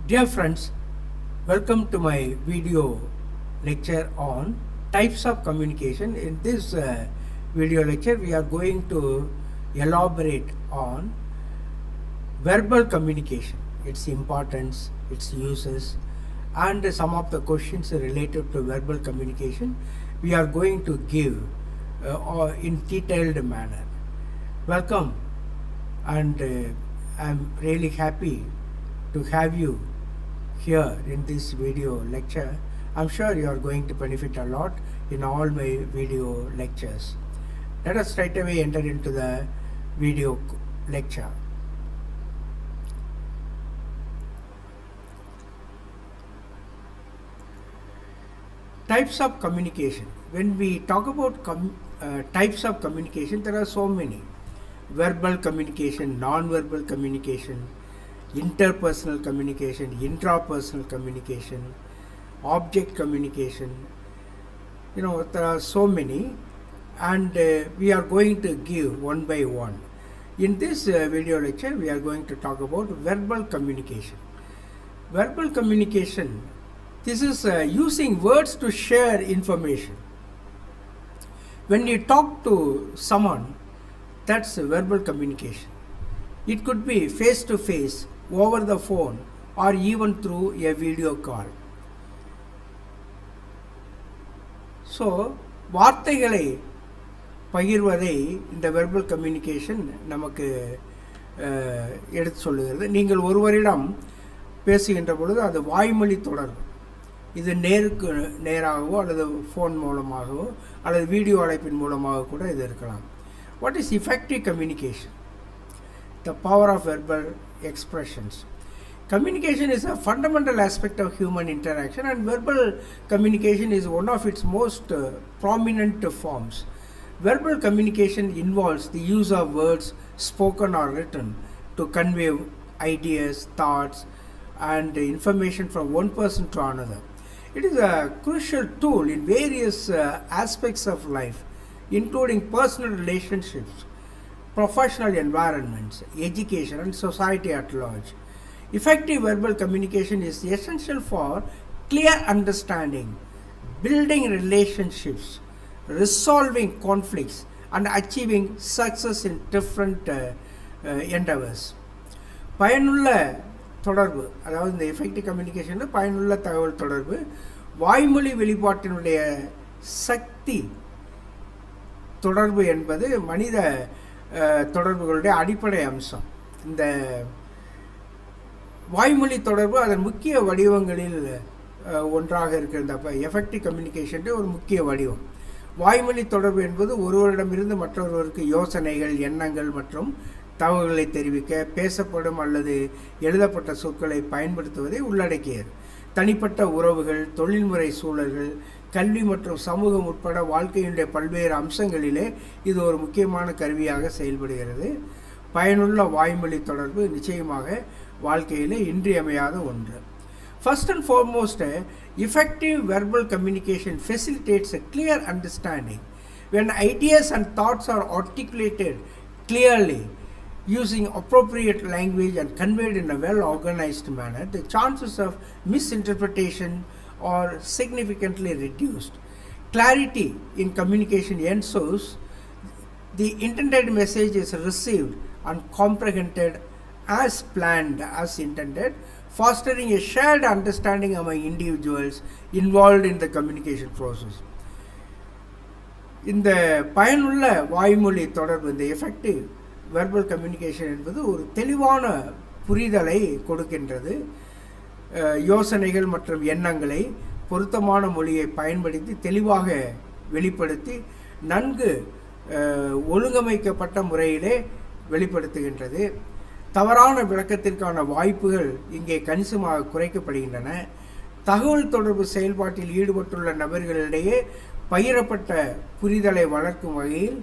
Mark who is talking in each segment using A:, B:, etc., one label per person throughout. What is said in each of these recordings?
A: Dear friends, welcome to my video lecture on types of communication. In this video lecture, we are going to elaborate on verbal communication, its importance, its uses, and some of the questions related to verbal communication we are going to give in detailed manner. Welcome, and I'm really happy to have you here in this video lecture. I'm sure you are going to benefit a lot in all my video lectures. Let us straight away enter into the video lecture. Types of communication. When we talk about types of communication, there are so many. Verbal communication, non-verbal communication, interpersonal communication, intrapersonal communication, object communication. There are so many, and we are going to give one by one. In this video lecture, we are going to talk about verbal communication. Verbal communication, this is using words to share information. When you talk to someone, that's verbal communication. It could be face to face, over the phone, or even through a video call. So, வார்த்தைகளை பகிர்வதை இந்த verbal communication நமக்கு எடுத்து சொல்லுகிறது. நீங்கள் ஒருவரிடம் பேசுகின்ற பொழுது அது வாய்மொழி தொடர்பு. இது நேருக்கு நேராகவோ அல்லது ஃபோன் மூலமாகவோ அல்லது வீடியோ அழைப்பின் மூலமாக கூட இது இருக்கலாம். What is effective communication? The power of verbal expressions. Communication is a fundamental aspect of human interaction, and verbal communication is one of its most prominent forms. Verbal communication involves the use of words spoken or written to convey ideas, thoughts, and information from one person to another. It is a crucial tool in various aspects of life, including personal relationships, professional environments, education, and society at large. Effective verbal communication is essential for clear understanding, building relationships, resolving conflicts, and achieving success in different endeavors. பயனுள்ள தொடர்பு, அதாவது இந்த effective communication பயனுள்ள தகவல் தொடர்பு வாய்மொழி வெளிப்பாட்டினுடைய சக்தி தொடர்பு என்பது மனித தொடர்புகளுடைய அடிப்படை அம்சம். இந்த வாய்மொழி தொடர்பு அதன் முக்கிய வடிவங்களில் ஒன்றாக இருக்கிறது. அப்போ எஃபெக்டிவ் கம்யூனிகேஷன் ஒரு முக்கிய வடிவம். வாய்மொழி தொடர்பு என்பது ஒருவரிடமிருந்து மற்றொருவருக்கு யோசனைகள், எண்ணங்கள் மற்றும் தகவல்களை தெரிவிக்க பேசப்படும் அல்லது எழுதப்பட்ட சொற்களை பயன்படுத்துவதை உள்ளடக்கியது. தனிப்பட்ட உறவுகள், தொழில்முறை சூழல்கள், கல்வி மற்றும் சமூகம் உட்பட வாழ்க்கையினுடைய பல்வேறு அம்சங்களிலே இது ஒரு முக்கியமான கருவியாக செயல்படுகிறது. பயனுள்ள வாய்மொழி தொடர்பு நிச்சயமாக வாழ்க்கையிலே இன்றியமையாத ஒன்று. First and foremost, effective verbal communication facilitates a clear understanding. When ideas and thoughts are articulated clearly, using appropriate language and conveyed in a well-organized manner, the chances of misinterpretation are significantly reduced. Clarity in communication ensures the intended message is received and comprehended as planned, as intended, fostering a shared understanding among individuals involved in the communication process. இந்த பயனுள்ள வாய்மொழி தொடர்பு, இந்த effective verbal communication என்பது ஒரு தெளிவான புரிதலை கொடுக்கின்றது. யோசனைகள் மற்றும் எண்ணங்களை பொருத்தமான மொழியை பயன்படுத்தி தெளிவாக வெளிப்படுத்தி நன்கு ஒழுங்கமைக்கப்பட்ட முறையிலே வெளிப்படுத்துகின்றது. தவறான விளக்கத்திற்கான வாய்ப்புகள் இங்கே கணிசமாக குறைக்கப்படுகின்றன. தகவல் தொடர்பு செயல்பாட்டில் ஈடுபட்டுள்ள நபர்களிடையே பகிரப்பட்ட புரிதலை வளர்க்கும் வகையில்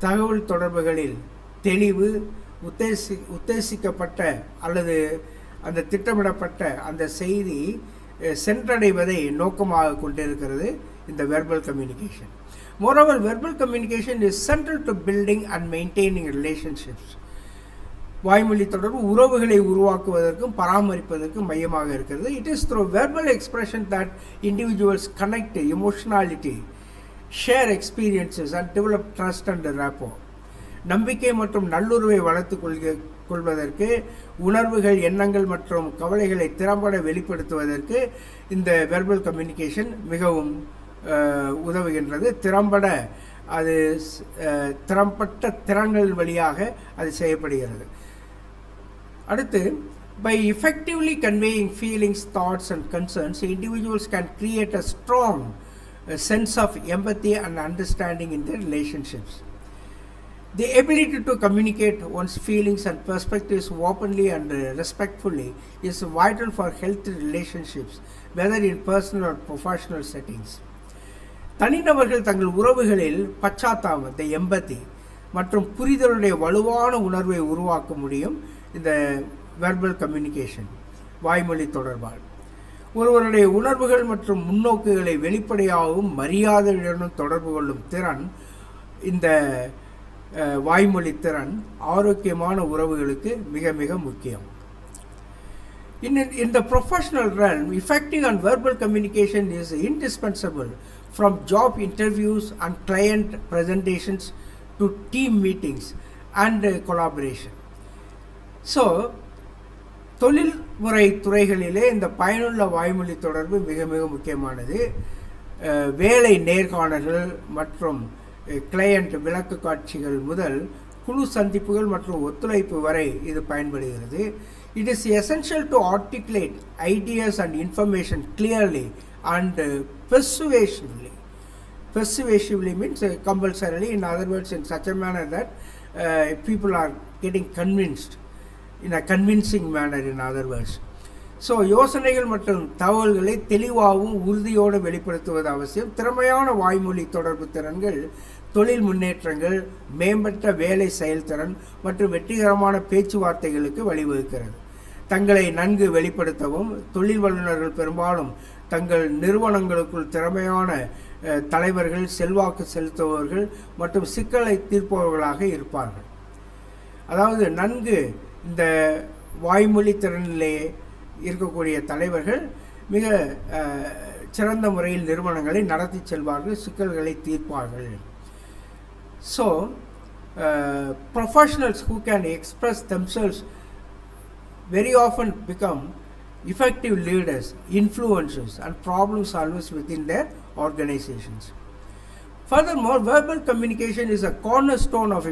A: தகவல் தொடர்புகளில் தெளிவு, உத்தேசிக்கப்பட்ட அல்லது அந்த திட்டமிடப்பட்ட அந்த செய்தி சென்றடைவதை நோக்கமாக கொண்டிருக்கிறது இந்த verbal communication. Moreover, verbal communication is central to building and maintaining relationships. வாய்மொழி தொடர்பு உறவுகளை உருவாக்குவதற்கும் பராமரிப்பதற்கும் மையமாக இருக்கிறது. It is through verbal expression that individuals connect emotionality, share experiences and develop trust and rapport. நம்பிக்கை மற்றும் நல்லுறவை வளர்த்துக் கொள்வதற்கு, உணர்வுகள், எண்ணங்கள் மற்றும் கவலைகளை திறம்பட வெளிப்படுத்துவதற்கு இந்த வெர்பல் கம்யூனிகேஷன் மிகவும் உதவுகின்றது. அது திறம்பட்ட திறன்கள் வழியாக அது செய்யப்படுகிறது. அடுத்து, by effectively conveying feelings, thoughts and concerns, individuals can create a strong sense of empathy and understanding in their relationships. The ability to communicate one's feelings and perspectives openly and respectfully is vital for healthy relationships, whether in personal or professional settings. தனிநபர்கள் தங்கள் உறவுகளில் பச்சாத்தாபத்தை, எம்பத்தி மற்றும் புரிதலுடைய வலுவான உணர்வை உருவாக்க முடியும் இந்த verbal communication, வாய்மொழி தொடர்பால். ஒருவருடைய உணர்வுகள் மற்றும் முன்னோக்குகளை வெளிப்படையாகவும் மரியாதையுடனும் தொடர்பு கொள்ளும் திறன், இந்த வாய்மொழி திறன் ஆரோக்கியமான உறவுகளுக்கு மிக மிக முக்கியம். In the professional realm, effective and verbal communication is indispensable from job interviews and client presentations to team meetings and collaboration. So, தொழில்முறை துறைகளிலே இந்த பயனுள்ள வாய்மொழி தொடர்பு மிக மிக முக்கியமானது. வேலை நேர்காணல்கள் மற்றும் கிளையண்ட் விளக்க காட்சிகள் முதல் குழு சந்திப்புகள் மற்றும் ஒத்துழைப்பு வரை இது பயன்படுகிறது. It is essential to articulate ideas and information clearly and persuasively. Persuasively means compulsorily, in other words, in such a manner that people are getting convinced, in a convincing manner, in other words. So யோசனைகள் மற்றும் தகவல்களை தெளிவாகவும் உறுதியோடு வெளிப்படுத்துவது அவசியம். திறமையான வாய்மொழி தொடர்பு திறன்கள் தொழில் முன்னேற்றங்கள், மேம்பட்ட வேலை செயல்திறன் மற்றும் வெற்றிகரமான பேச்சுவார்த்தைகளுக்கு வழிவகுக்கிறது. தங்களை நன்கு வெளிப்படுத்தவும், தொழில் வல்லுநர்கள் பெரும்பாலும் தங்கள் நிறுவனங்களுக்குள் திறமையான தலைவர்கள், செல்வாக்கு செலுத்துபவர்கள் மற்றும் சிக்கலை தீர்ப்பவர்களாக இருப்பார்கள். அதாவது நன்கு இந்த வாய்மொழி திறனிலே இருக்கக்கூடிய தலைவர்கள் மிக சிறந்த முறையில் நிறுவனங்களை நடத்தி செல்வார்கள், சிக்கல்களை தீர்ப்பார்கள். So, professionals who can express themselves very often become effective leaders, influencers and problem solvers within their organizations. Furthermore, verbal communication is a cornerstone of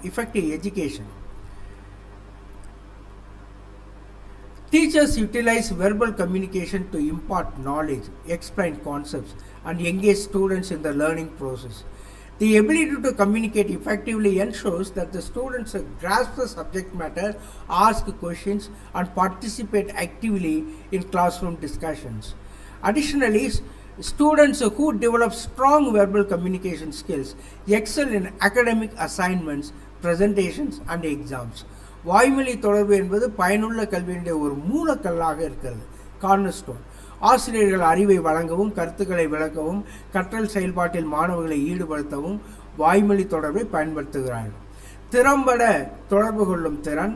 A: effective education. Teachers utilize verbal communication to impart knowledge, explain concepts, and engage students in the learning process. The ability to communicate effectively ensures that the students grasp the subject matter, ask questions, and participate actively in classroom discussions. Additionally, students who develop strong verbal communication skills excel in academic assignments, presentations, and exams. வாய்மொழி தொடர்பு என்பது பயனுள்ள கல்வியினுடைய ஒரு மூலக்கல்லாக இருக்கிறது, cornerstone. ஆசிரியர்கள் அறிவை வழங்கவும், கருத்துக்களை விளக்கவும், கற்றல் செயல்பாட்டில் மாணவர்களை ஈடுபடுத்தவும் வாய்மொழி தொடர்பை பயன்படுத்துகிறார்கள். திறம்பட தொடர்பு கொள்ளும் திறன்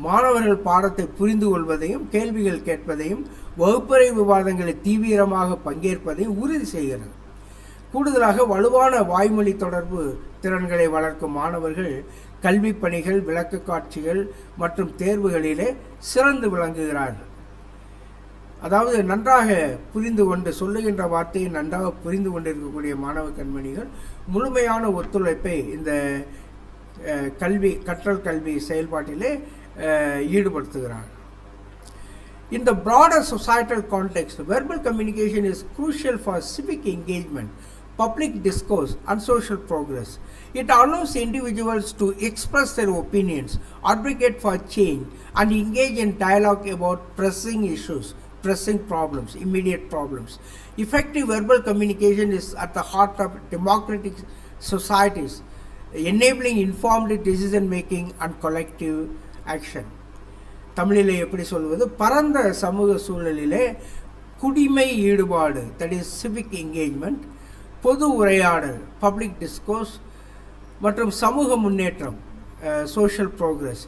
A: மாணவர்கள் பாடத்தை புரிந்து கொள்வதையும், கேள்விகள் கேட்பதையும், வகுப்பறை விவாதங்களில் தீவிரமாக பங்கேற்பதையும் உறுதி செய்கிறது. கூடுதலாக வலுவான வாய்மொழி தொடர்பு திறன்களை வளர்க்கும் மாணவர்கள் கல்வி பணிகள், விளக்க காட்சிகள் மற்றும் தேர்வுகளிலே சிறந்து விளங்குகிறார்கள். அதாவது நன்றாக புரிந்து கொண்டு, சொல்லுகின்ற வார்த்தையை நன்றாக புரிந்து கொண்டிருக்கக்கூடிய மாணவ கண்மணிகள் முழுமையான ஒத்துழைப்பை இந்த கற்றல் கல்வி செயல்பாட்டிலே ஈடுபடுத்துகிறார்கள். In the broader societal context, verbal communication is crucial for civic engagement, public discourse, and social progress. It allows individuals to express their opinions, advocate for change, and engage in dialogue about pressing issues, pressing problems, immediate problems. Effective verbal communication is at the heart of democratic societies, enabling informed decision making and collective action. தமிழிலே எப்படி சொல்வது, பரந்த சமூக சூழலிலே குடிமை ஈடுபாடு, that is civic engagement, பொது உரையாடல், பப்ளிக் டிஸ்கோர்ஸ் மற்றும் சமூக முன்னேற்றம், சோஷியல் ப்ரோக்ரஸ்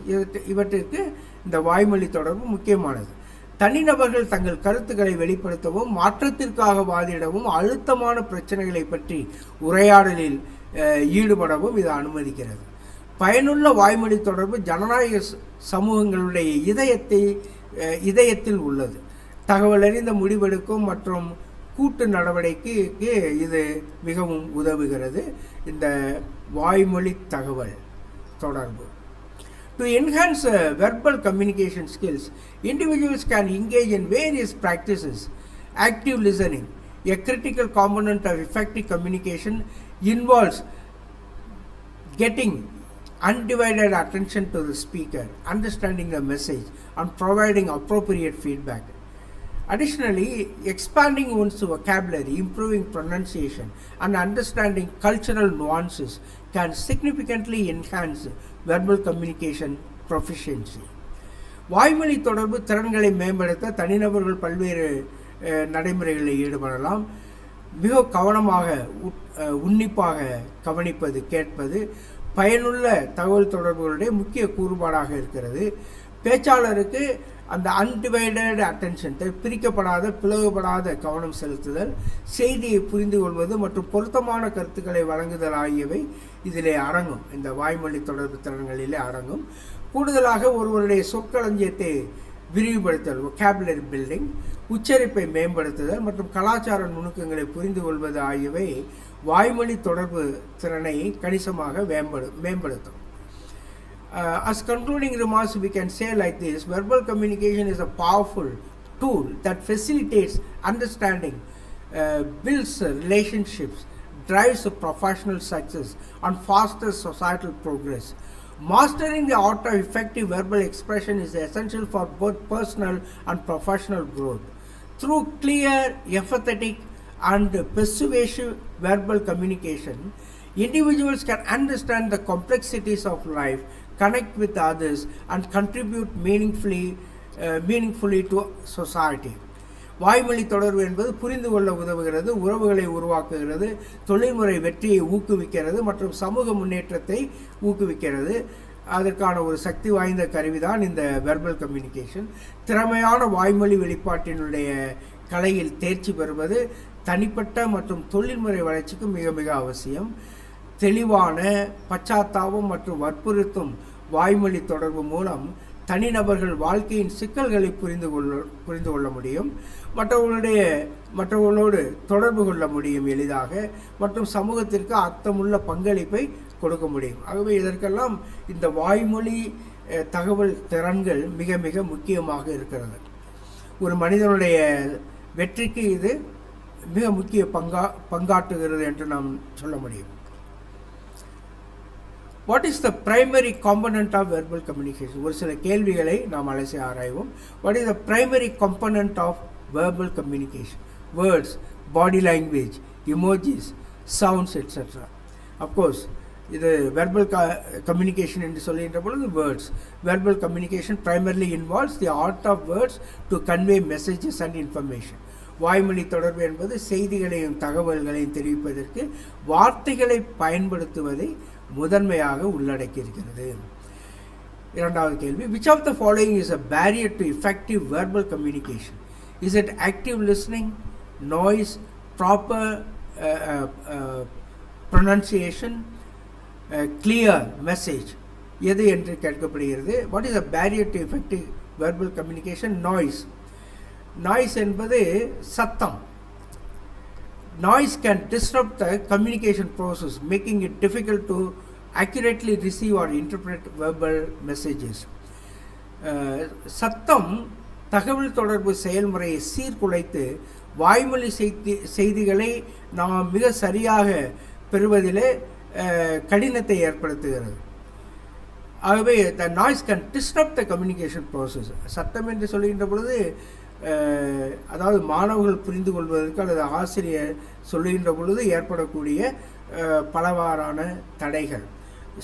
A: இவற்றிற்கு இந்த வாய்மொழி தொடர்பு முக்கியமானது. தனிநபர்கள் தங்கள் கருத்துக்களை வெளிப்படுத்தவும் மாற்றத்திற்காக வாதிடவும் அழுத்தமான பிரச்சனைகளை பற்றி உரையாடலில் ஈடுபடவும் இது அனுமதிக்கிறது. பயனுள்ள வாய்மொழி தொடர்பு ஜனநாயக சமூகங்களுடைய இதயத்தில் உள்ளது. தகவலறிந்த முடிவெடுக்கும் மற்றும் கூட்டு நடவடிக்கைக்கு இது மிகவும் உதவுகிறது. இந்த வாய்மொழி தகவல் தொடர்பு. To enhance verbal communication skills, individuals can engage in various practices. Active listening, a critical component of effective communication, involves getting undivided attention to the speaker, understanding the message, and providing appropriate feedback. Additionally, expanding one's vocabulary, improving pronunciation, and understanding cultural nuances can significantly enhance verbal communication proficiency. வாய்மொழி தொடர்பு திறன்களை மேம்படுத்த தனிநபர்கள் பல்வேறு நடைமுறைகளில் ஈடுபடலாம். மிக கவனமாக உன்னிப்பாக கவனிப்பது, கேட்பது பயனுள்ள தகவல் தொடர்புகளுடைய முக்கிய கூறுபாடாக இருக்கிறது. பேச்சாளருக்கு அந்த அன்டிவைடட் அட்டென்ஷன், பிரிக்கப்படாத பிளவுபடாத கவனம் செலுத்துதல், செய்தியை புரிந்து கொள்வது மற்றும் பொருத்தமான கருத்துக்களை வழங்குதல் ஆகியவை இதிலே அடங்கும். இந்த வாய்மொழி தொடர்பு திறன்களிலே அடங்கும். கூடுதலாக ஒருவருடைய சொற்களஞ்சியத்தை விரிவுபடுத்தல், vocabulary பில்டிங், உச்சரிப்பை மேம்படுத்துதல் மற்றும் கலாச்சார நுணுக்கங்களை புரிந்து கொள்வது ஆகியவை வாய்மொழி தொடர்பு திறனை கணிசமாக மேம்படுத்தும். As concluding remarks, we can say like this: verbal communication is a powerful tool that facilitates understanding, builds relationships, drives professional success, and fosters societal progress. Mastering the art of effective verbal expression is essential for both personal and professional growth. Through clear, empathetic, and persuasive verbal communication, individuals can understand the complexities of life, connect with others, and contribute meaningfully to society. வாய்மொழி தொடர்பு என்பது புரிந்து கொள்ள உதவுகிறது, உறவுகளை உருவாக்குகிறது, தொழில்முறை வெற்றியை ஊக்குவிக்கிறது மற்றும் சமூக முன்னேற்றத்தை ஊக்குவிக்கிறது. அதற்கான ஒரு சக்தி வாய்ந்த கருவிதான் இந்த வெர்பல் கம்யூனிகேஷன். திறமையான வாய்மொழி வெளிப்பாட்டினுடைய கலையில் தேர்ச்சி பெறுவது தனிப்பட்ட மற்றும் தொழில்முறை வளர்ச்சிக்கு மிக மிக அவசியம். தெளிவான, பச்சாத்தாபம் மற்றும் வற்புறுத்தும் வாய்மொழி தொடர்பு மூலம் தனிநபர்கள் வாழ்க்கையின் சிக்கல்களை புரிந்து கொள்ள முடியும், மற்றவர்களோடு தொடர்பு கொள்ள முடியும் எளிதாக, மற்றும் சமூகத்திற்கு அர்த்தமுள்ள பங்களிப்பை கொடுக்க முடியும். ஆகவே இதற்கெல்லாம் இந்த வாய்மொழி தகவல் திறன்கள் மிக மிக முக்கியமாக இருக்கிறது. ஒரு மனிதனுடைய வெற்றிக்கு இது மிக முக்கிய பங்காற்றுகிறது என்று நாம் சொல்ல முடியும். What is the primary component of verbal communication? ஒரு சில கேள்விகளை நாம் அலசி ஆராய்வோம். What is the primary component of verbal communication? Words, body language, emojis, sounds etcetera. Of course இது வெர்பல் கம்யூனிகேஷன் என்று சொல்கின்ற பொழுது words. Verbal communication primarily involves the art of words to convey messages and information. வாய்மொழி தொடர்பு என்பது செய்திகளையும் தகவல்களையும் தெரிவிப்பதற்கு வார்த்தைகளை பயன்படுத்துவதை முதன்மையாக உள்ளடக்கியிருக்கிறது. இரண்டாவது கேள்வி, which of the following is a barrier to effective verbal communication? Is it active listening, noise, proper pronunciation, clear message? எது என்று கேட்கப்படுகிறது. What is a barrier to effective verbal communication? Noise. Noise என்பது சத்தம். Noise can disrupt the communication process, making it difficult to accurately receive or interpret verbal messages. சத்தம் தகவல் தொடர்பு செயல்முறையை சீர்குலைத்து வாய்மொழி செய்திகளை நாம் மிக சரியாக பெறுவதிலே கடினத்தை ஏற்படுத்துகிறது. ஆகவே the noise can disrupt the communication process. சத்தம் என்று சொல்கின்ற பொழுது அதாவது மாணவர்கள் புரிந்து கொள்வதற்கு அல்லது ஆசிரியர் சொல்லுகின்ற பொழுது ஏற்படக்கூடிய பலவாறான தடைகள்,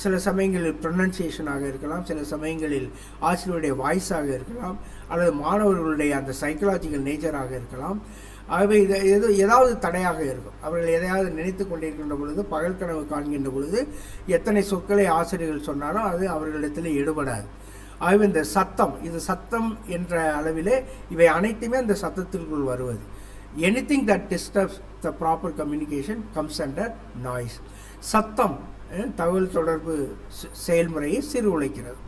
A: சில சமயங்களில் ப்ரொனன்சியேஷனாக இருக்கலாம், சில சமயங்களில் ஆசிரியருடைய வாய்ஸாக இருக்கலாம், அல்லது மாணவர்களுடைய அந்த சைக்கலாஜிக்கல் நேச்சராக இருக்கலாம், ஆகவே ஏதாவது தடையாக இருக்கும். அவர்கள் எதையாவது நினைத்து கொண்டிருக்கின்ற பொழுது, பகல் கனவு காண்கின்ற பொழுது எத்தனை சொற்களை ஆசிரியர்கள் சொன்னாலும் அது அவர்களிடத்தில் எடுபடாது. ஆகவே இந்த சத்தம், இது சத்தம் என்ற அளவிலே இவை அனைத்துமே அந்த சத்தத்திற்குள் வருவது. Anything that disturbs the proper communication comes under noise. சத்தம் தகவல் தொடர்பு செயல்முறையை சீர்குலைக்கிறது.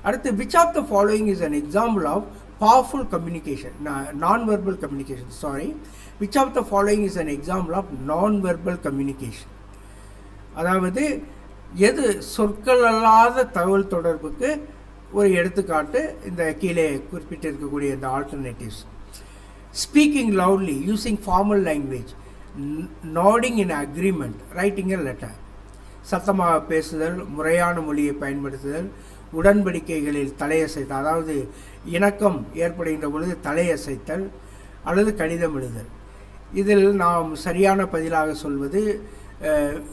A: அடுத்து, which of the following is an example of powerful communication, non-verbal communication, which of the following is an example of non-verbal communication? அதாவது எது சொற்கள் அல்லாத தகவல் தொடர்புக்கு ஒரு எடுத்துக்காட்டு இந்த கீழே குறிப்பிட்டிருக்கக்கூடிய இந்த alternatives. Speaking loudly, using formal language, nodding in agreement, writing a letter. சத்தமாக பேசுதல், முறையான மொழியை பயன்படுத்துதல், உடன்படிக்கைகளில் தலையசைத்தல், அதாவது இணக்கம் ஏற்படுகின்ற பொழுது தலையசைத்தல் அல்லது கடிதம் எழுதல். இதில் நாம் சரியான பதிலாக சொல்வது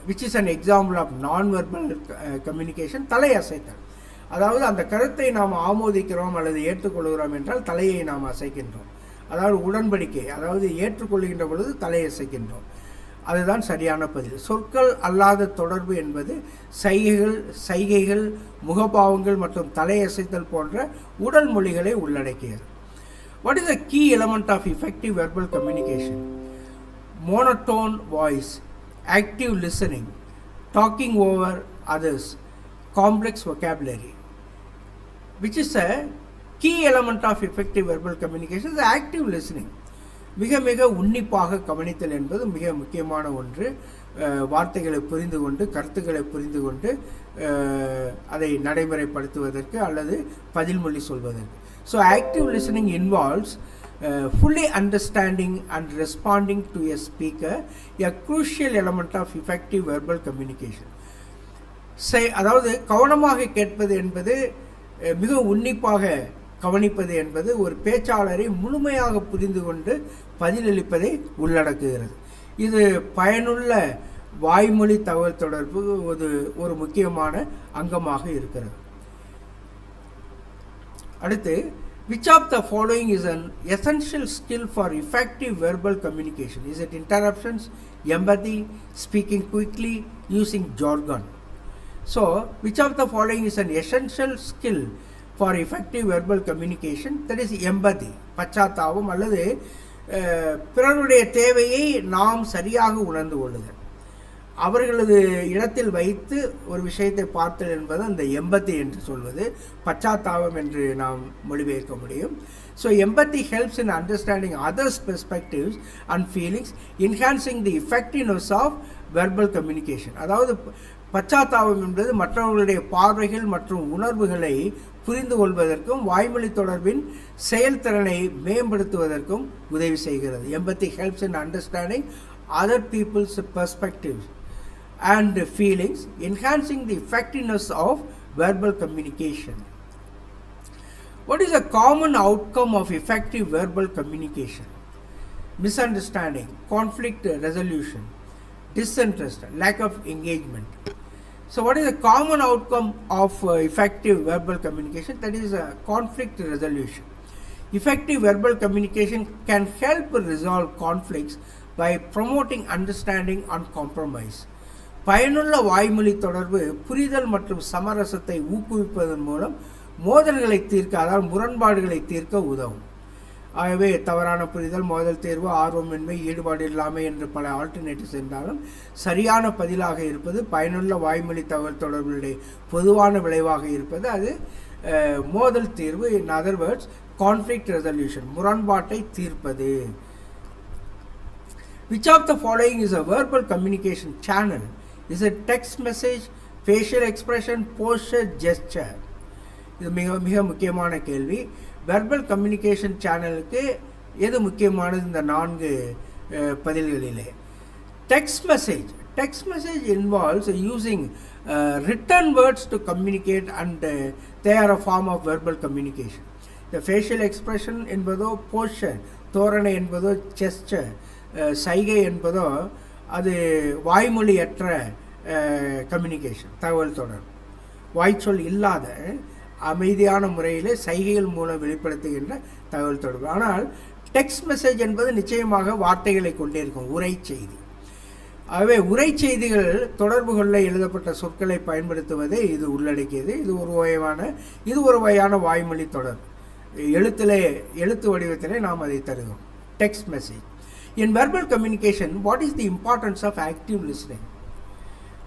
A: which is an example of non verbal communication, தலையசைத்தல். அதாவது அந்த கருத்தை நாம் ஆமோதிக்கிறோம் அல்லது ஏற்றுக்கொள்கிறோம் என்றால் தலையை நாம் அசைக்கின்றோம். அதாவது உடன்படிக்கை, அதாவது ஏற்றுக்கொள்கின்ற பொழுது தலையசைக்கின்றோம். அதுதான் சரியான பதில். சொற்கள் அல்லாத தொடர்பு என்பது சைகைகள், முகபாவங்கள் மற்றும் தலையசைத்தல் போன்ற உடல் மொழிகளை உள்ளடக்கியது. What is the key element of effective verbal communication? Monotone voice, active listening, talking over others, complex vocabulary. Which is a key element of effective verbal communication? is active listening. மிக மிக உன்னிப்பாக கவனித்தல் என்பது மிக முக்கியமான ஒன்று. வார்த்தைகளை புரிந்து கொண்டு, கருத்துக்களை புரிந்து கொண்டு அதை நடைமுறைப்படுத்துவதற்கு அல்லது பதில்மொழி சொல்வதற்கு. So active listening involves fully understanding and responding to a speaker, a crucial element of effective verbal communication. அதாவது கவனமாக கேட்பது என்பது, மிக உன்னிப்பாக கவனிப்பது என்பது ஒரு பேச்சாளரை முழுமையாக புரிந்து கொண்டு பதிலளிப்பதை உள்ளடக்குகிறது. இது பயனுள்ள வாய்மொழி தகவல் தொடர்பு ஒரு முக்கியமான அங்கமாக இருக்கிறது. அடுத்து, which of the following is an essential skill for effective verbal communication? Is it interruptions, empathy, speaking quickly, using jargon? So, which of the following is an essential skill for effective verbal communication? That is empathy, பச்சாத்தாபம் அல்லது பிறருடைய தேவையை நாம் சரியாக உணர்ந்து கொள்ளுதல். அவர்களது இடத்தில் வைத்து ஒரு விஷயத்தை பார்த்தல் என்பது அந்த எம்பத்தி என்று சொல்வது, பச்சாத்தாபம் என்று நாம் மொழிபெயர்க்க முடியும். So empathy helps in understanding others perspectives and feelings, enhancing the effectiveness of verbal communication. அதாவது பச்சாத்தாபம் என்பது மற்றவர்களுடைய பார்வைகள் மற்றும் உணர்வுகளை புரிந்து கொள்வதற்கும் வாய்மொழி தொடர்பின் செயல்திறனை மேம்படுத்துவதற்கும் உதவி செய்கிறது. Empathy helps in understanding other people's perspectives and feelings, enhancing the effectiveness of verbal communication. What is a common outcome of effective verbal communication? Misunderstanding, conflict resolution, disinterest, lack of engagement. So what is a common outcome of effective verbal communication? That is conflict resolution. Effective verbal communication can help resolve conflicts by promoting understanding and compromise. பயனுள்ள வாய்மொழி தொடர்பு புரிதல் மற்றும் சமரசத்தை ஊக்குவிப்பதன் மூலம் மோதல்களை தீர்க்க, அதாவது முரண்பாடுகளை தீர்க்க உதவும். ஆகவே தவறான புரிதல், மோதல் தீர்வு, ஆர்வமின்மை, ஈடுபாடு இல்லாமை என்று பல ஆல்டர்னேட்டிவ்ஸ் இருந்தாலும் சரியான பதிலாக இருப்பது, பயனுள்ள வாய்மொழி தகவல் தொடர்புடைய பொதுவான விளைவாக இருப்பது அது மோதல் தீர்வு. In other words, conflict resolution, முரண்பாட்டை தீர்ப்பது. Which of the following is a verbal communication channel? Is it text message, facial expression, posture, gesture? இது மிக மிக முக்கியமான கேள்வி. வெர்பல் கம்யூனிகேஷன் சேனலுக்கு எது முக்கியமானது இந்த 4 பதில்களிலே? Text message involves using written words to communicate and they are a form of verbal communication. The facial expression என்பதோ, posture தோரணை என்பதோ, gesture சைகை என்பதோ அது வாய்மொழியற்ற கம்யூனிகேஷன், தகவல் தொடர்பு. வாய்ச்சொல் இல்லாத அமைதியான முறையில் சைகைகள் மூலம் வெளிப்படுத்துகின்ற தகவல் தொடர்பு. ஆனால் டெக்ஸ்ட் மெசேஜ் என்பது நிச்சயமாக வார்த்தைகளை கொண்டே இருக்கும், உரை செய்தி. ஆகவே உரை செய்திகள் தொடர்புகளில் எழுதப்பட்ட சொற்களை பயன்படுத்துவதை இது உள்ளடக்கியது. இது ஒரு வகையான வாய்மொழி தொடர்பு. எழுத்து வடிவத்திலே நாம் அதை தருகிறோம். Text message. In verbal communication what is the importance of active listening?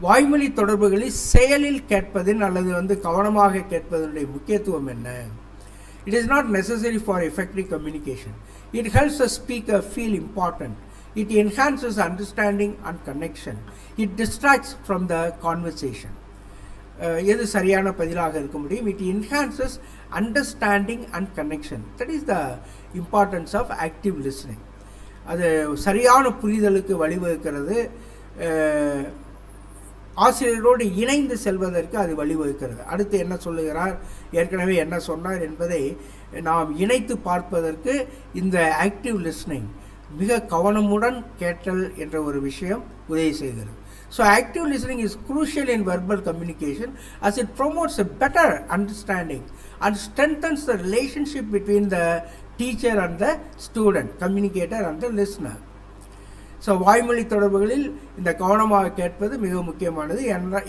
A: வாய்மொழி தொடர்புகளில் செயலில் கேட்பதின் அல்லது கவனமாக கேட்பதனுடைய முக்கியத்துவம் என்ன? It is not necessary for effective communication. It helps the speaker feel important. It enhances understanding and connection. It distracts from the conversation. எது சரியான பதிலாக இருக்க முடியும்? It enhances understanding and connection. That is the importance of active listening. அது சரியான புரிதலுக்கு வழிவகுக்கிறது. ஆசிரியரோடு இணைந்து செல்வதற்கு அது வழிவகுக்கிறது. அடுத்து என்ன சொல்லுகிறார், ஏற்கனவே என்ன சொன்னார் என்பதை நாம் இணைத்து பார்ப்பதற்கு இந்த ஆக்டிவ் லிஸ்னிங், மிக கவனமுடன் கேட்டல் என்ற ஒரு விஷயம் உதவி செய்கிறது. So active listening is crucial in verbal communication as it promotes a better understanding and strengthens the relationship between the teacher and the student, communicator and the listener. So வாய்மொழி தொடர்புகளில் இந்த கவனமாக கேட்பது மிக முக்கியமானது.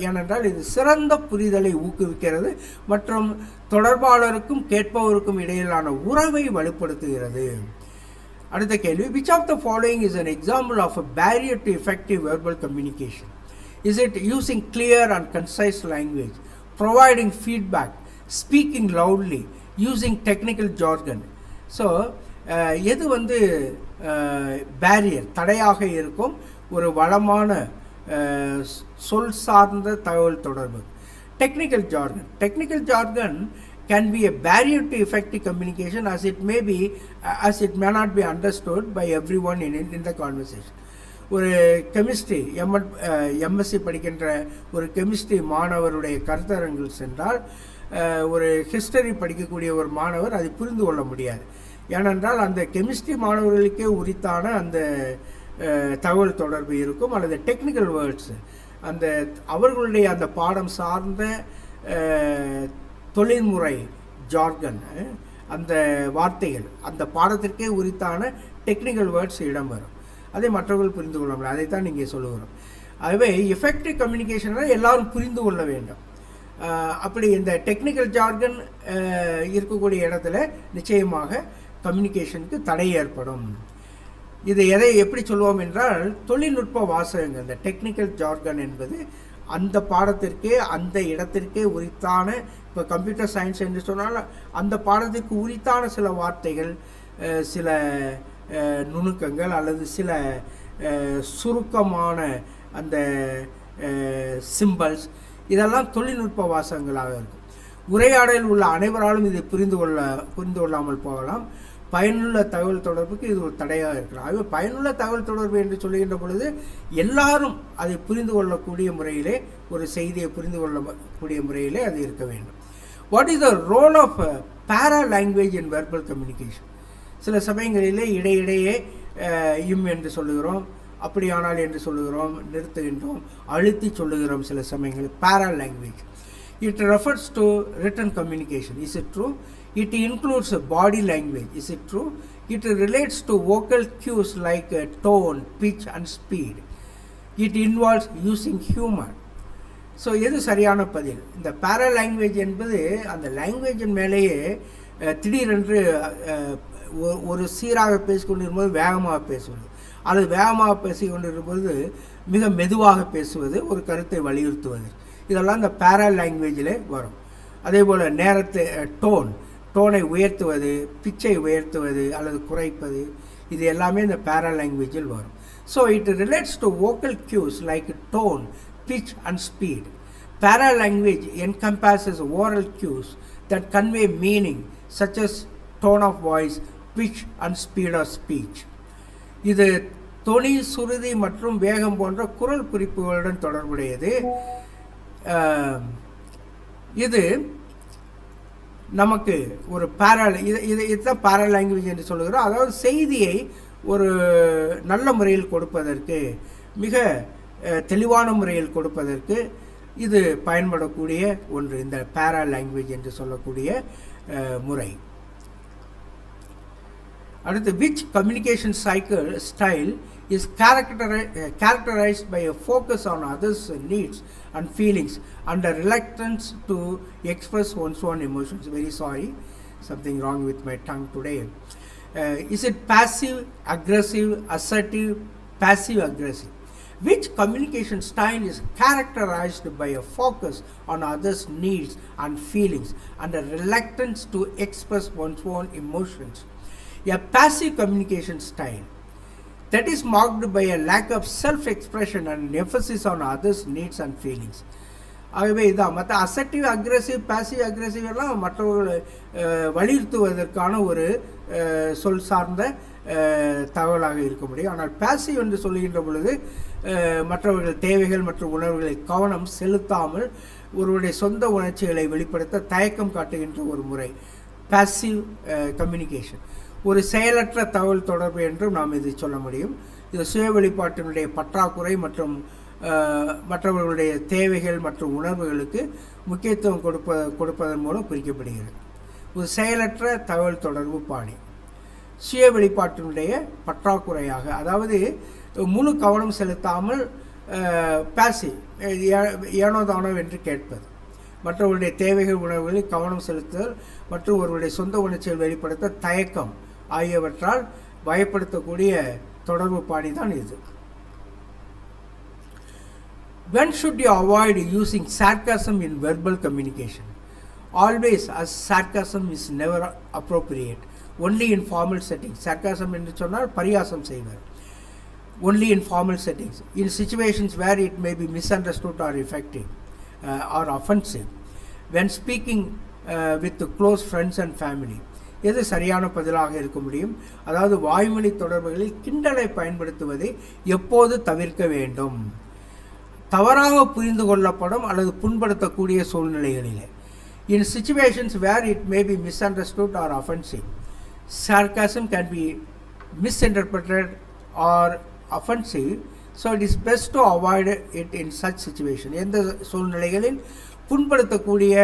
A: ஏனென்றால் இது சிறந்த புரிதலை ஊக்குவிக்கிறது மற்றும் தொடர்பாளருக்கும் கேட்பவருக்கும் இடையிலான உறவை வலுப்படுத்துகிறது. அடுத்த கேள்வி, which of the following is an example of a barrier to effective verbal communication? Is it using clear and concise language, providing feedback, speaking loudly, using technical jargon? So எது பேரியர், தடையாக இருக்கும் ஒரு வளமான சொல் சார்ந்த தகவல் தொடர்பு? Technical jargon can be a barrier to effective communication as it may not be understood by everyone in the conversation. ஒரு கெமிஸ்ட்ரி M.Sc படிக்கின்ற ஒரு கெமிஸ்ட்ரி மாணவருடைய கருத்தரங்கில் சென்றால் ஒரு ஹிஸ்டரி படிக்கக்கூடிய ஒரு மாணவர் அதை புரிந்து கொள்ள முடியாது. ஏனென்றால் அந்த கெமிஸ்ட்ரி மாணவர்களுக்கே உரித்தான அந்த தகவல் தொடர்பு இருக்கும், அல்லது டெக்னிக்கல் வேர்ட்ஸ், அந்த அவர்களுடைய அந்த பாடம் சார்ந்த தொழில்முறை ஜார்கன், அந்த வார்த்தைகள், அந்த பாடத்திற்கே உரித்தான டெக்னிக்கல் வேர்ட்ஸ் இடம்பெறும். அதை மற்றவர்கள் புரிந்து கொள்ள முடியும். அதைத்தான் நீங்கள் சொல்லுகிறோம். ஆகவே எஃபெக்டிவ் கம்யூனிகேஷனில் எல்லாரும் புரிந்து கொள்ள வேண்டும். அப்படி இந்த டெக்னிக்கல் ஜார்கன் இருக்கக்கூடிய இடத்துல நிச்சயமாக கம்யூனிகேஷனுக்கு தடை ஏற்படும். இதை எப்படி சொல்லுவோம் என்றால், தொழில்நுட்ப வாசகங்கள், இந்த டெக்னிக்கல் ஜார்கன் என்பது அந்த பாடத்திற்கே அந்த இடத்திற்கே உரித்தான, இப்போ கம்ப்யூட்டர் சயின்ஸ் என்று சொன்னால் அந்த பாடத்திற்கு உரித்தான சில வார்த்தைகள், சில நுணுக்கங்கள் அல்லது சில சுருக்கமான அந்த சிம்பல்ஸ், இதெல்லாம் தொழில்நுட்ப வாசகங்களாக இருக்கும். உரையாடலில் உள்ள அனைவராலும் இதை புரிந்து கொள்ளாமல் போகலாம். பயனுள்ள தகவல் தொடர்புக்கு இது ஒரு தடையாக இருக்கலாம். ஆகவே பயனுள்ள தகவல் தொடர்பு என்று சொல்லுகின்ற பொழுது எல்லாரும் அதை புரிந்து கொள்ளக்கூடிய முறையிலே, ஒரு செய்தியை புரிந்து கொள்ளக்கூடிய முறையிலே அது இருக்க வேண்டும். What is the role of paralanguage in verbal communication? சில சமயங்களிலே இடையிடையே என்று சொல்லுகிறோம், அப்படியானால் என்று சொல்லுகிறோம், நிறுத்துகின்றோம், அழுத்தி சொல்லுகிறோம். சில சமயங்களில் பேரா language. It refers to written communication. Is it true? It includes body language. Is it true? It relates to vocal cues like tone, pitch and speed. It involves using humor. So எது சரியான பதில்? இந்த பேரா language என்பது அந்த லாங்குவேஜின் மேலேயே திடீரென்று ஒரு சீராக பேசிக்கொண்டிருக்கும்போது வேகமாக பேசுவது, அல்லது வேகமாக பேசிக்கொண்டிருக்கும்போது மிக மெதுவாக பேசுவது, ஒரு கருத்தை வலியுறுத்துவது, இதெல்லாம் இந்த பேரா லாங்குவேஜில் வரும். அதே போல் டோனை உயர்த்துவது, பிச்சை உயர்த்துவது அல்லது குறைப்பது, இது எல்லாமே இந்த பேரா லாங்குவேஜில் வரும். So it relates to vocal cues like tone, pitch and speed. Para language encompasses oral cues that convey meaning such as tone of voice, pitch and speed of speech. இது தொனி, சுருதி மற்றும் வேகம் போன்ற குரல் குறிப்புகளுடன் தொடர்புடையது. இது நமக்கு ஒரு இதுதான் பேரா லாங்குவேஜ் என்று சொல்லுகிறோம். அதாவது செய்தியை ஒரு நல்ல முறையில் கொடுப்பதற்கு, மிக தெளிவான முறையில் கொடுப்பதற்கு இது பயன்படக்கூடிய ஒன்று, இந்த பேரா லாங்குவேஜ் என்று சொல்லக்கூடிய முறை. அடுத்து, which communication style is characterized by a focus on others' needs and feelings and a reluctance to express one's own emotions. Very sorry, something wrong with my tongue today. Is it passive aggressive, assertive, passive aggressive? Which communication style is characterized by a focus on others' needs and feelings and a reluctance to express one's own emotions? A passive communication style that is marked by a lack of self-expression and emphasis on others' needs and feelings. ஆகவே இதான் மற்ற assertive aggressive passive aggressive எல்லாம் மற்றவர்களை வலியுறுத்துவதற்கான ஒரு சொல் சார்ந்த தகவலாக இருக்க முடியும். ஆனால் பேசிவ் என்று சொல்கின்ற பொழுது மற்றவர்கள் தேவைகள் மற்றும் உணர்வுகளில் கவனம் செலுத்தாமல் ஒருவருடைய சொந்த உணர்ச்சிகளை வெளிப்படுத்த தயக்கம் காட்டுகின்ற ஒரு முறை பேசிவ் கம்யூனிகேஷன். ஒரு செயலற்ற தகவல் தொடர்பு என்றும் நாம் இதை சொல்ல முடியும். இது சுய வெளிப்பாட்டினுடைய பற்றாக்குறை மற்றும் மற்றவர்களுடைய தேவைகள் மற்றும் உணர்வுகளுக்கு முக்கியத்துவம் கொடுப்பதன் மூலம் குறிக்கப்படுகிறது. ஒரு செயலற்ற தகவல் தொடர்பு பாணி சுய வெளிப்பாட்டினுடைய பற்றாக்குறையாக, அதாவது முழு கவனம் செலுத்தாமல் பேசி ஏனோ தானோ என்று கேட்பது, மற்றவர்களுடைய தேவைகள் உணர்வுகளில் கவனம் செலுத்துதல் மற்றும் ஒருவருடைய சொந்த உணர்ச்சிகள் வெளிப்படுத்த தயக்கம் ஆகியவற்றால் பயப்படுத்தக்கூடிய தொடர்பு பாணி தான் இது. When should you avoid using sarcasm in verbal communication? Always, as sarcasm is never appropriate. Only in formal settings. Sarcasm என்று சொன்னால் பரியாசம் செய்வர். Only in formal settings. In situations where it may be misunderstood or effective or offensive. When speaking with close friends and family. எது சரியான பதிலாக இருக்க முடியும்? அதாவது வாய்மொழி தொடர்புகளில் கிண்டலை பயன்படுத்துவதை எப்போது தவிர்க்க வேண்டும்? தவறாக புரிந்து கொள்ளப்படும் அல்லது புண்படுத்தக்கூடிய சூழ்நிலைகளிலே. In situations where it may be misunderstood or offensive, sarcasm can be misinterpreted or offensive, so it is best to avoid it in such situation. எந்த சூழ்நிலைகளில் புண்படுத்தக்கூடிய,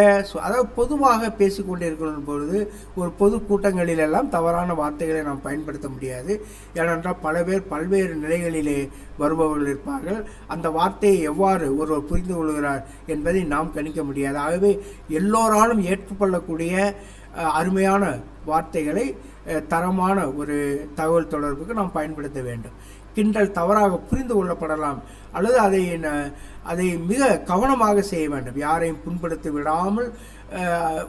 A: அதாவது பொதுவாக பேசிக்கொண்டே இருக்கிற பொழுது ஒரு பொது கூட்டங்களிலெல்லாம் தவறான வார்த்தைகளை நாம் பயன்படுத்த முடியாது. ஏனென்றால் பல பேர் பல்வேறு நிலைகளிலே வருபவர்கள் இருப்பார்கள். அந்த வார்த்தையை எவ்வாறு ஒருவர் புரிந்து கொள்கிறார் என்பதை நாம் கணிக்க முடியாது. ஆகவே எல்லோராலும் ஏற்றுக்கொள்ளக்கூடிய அருமையான வார்த்தைகளை தரமான ஒரு தகவல் தொடர்புக்கு நாம் பயன்படுத்த வேண்டும். கிண்டல் தவறாக புரிந்து கொள்ளப்படலாம் அல்லது அதை மிக கவனமாக செய்ய வேண்டும். யாரையும் புண்படுத்தி விடாமல்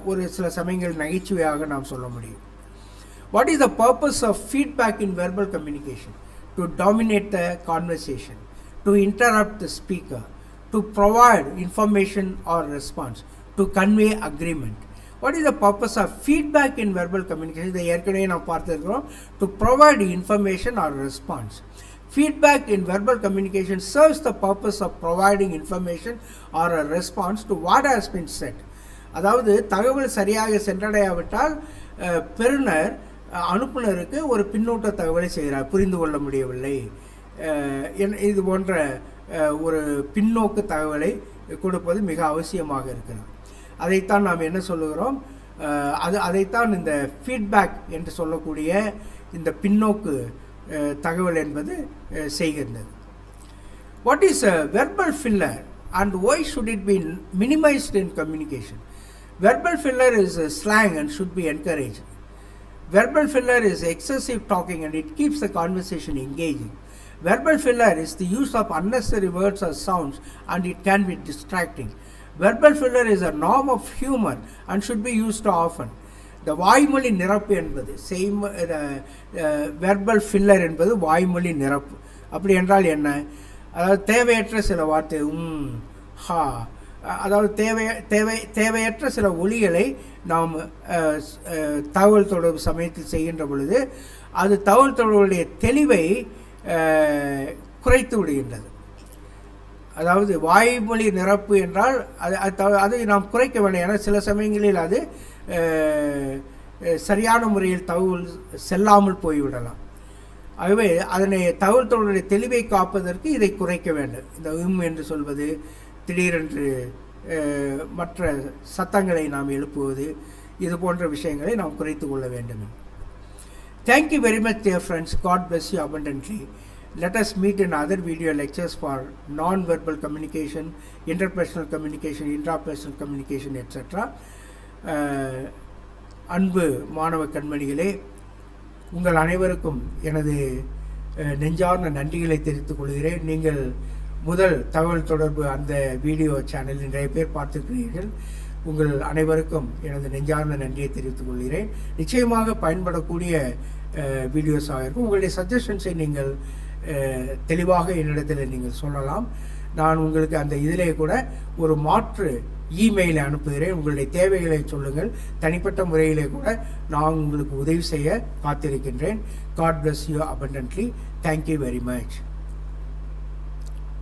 A: ஒரு சில சமயங்கள் நகைச்சுவையாக நாம் சொல்ல முடியும். What is the purpose of feedback in verbal communication? To dominate the conversation, to interrupt the speaker, to provide information or response, to convey agreement. What is the purpose of feedback in verbal communication? இதை ஏற்கனவே நாம் பார்த்திருக்கிறோம். To provide information or response. Feedback in verbal communication serves the purpose of providing information or a response to what has been said. அதாவது தகவல் சரியாக சென்றடையாவிட்டால் பெறுநர் அனுப்புனருக்கு ஒரு பின்னூட்ட தகவலை செய்கிறார், புரிந்து கொள்ள முடியவில்லை, இது போன்ற ஒரு பின்னோக்கு தகவலை கொடுப்பது மிக அவசியமாக இருக்கிறது. அதைத்தான் நாம் என்ன சொல்லுகிறோம், அதைத்தான் இந்த ஃபீட்பேக் என்று சொல்லக்கூடிய இந்த பின்னோக்கு தகவல் என்பது செய்கின்றது. What is a verbal filler and why should it be minimized in communication? Verbal filler is a slang and should be encouraged. Verbal filler is excessive talking and it keeps the conversation engaging. Verbal filler is the use of unnecessary words or sounds and it can be distracting. Verbal filler is a norm of humor and should be used often. இந்த வாய்மொழி நிரப்பு என்பது verbal filler என்பது வாய்மொழி நிரப்பு. அப்படி என்றால் என்ன? அதாவது தேவையற்ற சில வார்த்தை ஹா, அதாவது தேவையற்ற சில ஒலிகளை நாம் தகவல் தொடர்பு சமயத்தில் செய்கின்ற பொழுது அது தகவல் தொடர்புடைய தெளிவை குறைத்து விடுகின்றது. அதாவது வாய்மொழி நிரப்பு என்றால் அதை நாம் குறைக்க வேண்டும். ஏன்னா சில சமயங்களில் அது சரியான முறையில் தகவல் செல்லாமல் போய்விடலாம். ஆகவே அதனை தகவல் தொடர்புடைய தெளிவை காப்பதற்கு இதை குறைக்க வேண்டும். இந்த என்று சொல்வது திடீரென்று மற்ற சத்தங்களை நாம் எழுப்புவது, இது போன்ற விஷயங்களை நாம் குறைத்து கொள்ள வேண்டும். Thank you very much, dear friends. God bless you abundantly. Let us meet in other video lectures for non-verbal communication, interpersonal communication, intrapersonal communication, etc. அன்பு மாணவ கண்மணிகளே, உங்கள் அனைவருக்கும் எனது நெஞ்சார்ந்த நன்றிகளை தெரிவித்துக் கொள்கிறேன். நீங்கள் முதல் தகவல் தொடர்பு அந்த வீடியோ சேனலில் நிறைய பேர் பார்த்துருக்கிறீர்கள். உங்கள் அனைவருக்கும் எனது நெஞ்சார்ந்த நன்றியை தெரிவித்துக் கொள்கிறேன். நிச்சயமாக பயன்படக்கூடிய வீடியோஸாக இருக்கும். உங்களுடைய சஜஷன்ஸை நீங்கள் தெளிவாக என்னிடத்தில் நீங்கள் சொல்லலாம். நான் உங்களுக்கு அந்த இதிலே கூட ஒரு மாற்று இமெயிலை அனுப்புகிறேன். உங்களுடைய தேவைகளை சொல்லுங்கள். தனிப்பட்ட முறையிலே கூட நான் உங்களுக்கு உதவி செய்ய காத்திருக்கின்றேன். God bless you abundantly. Thank you very much.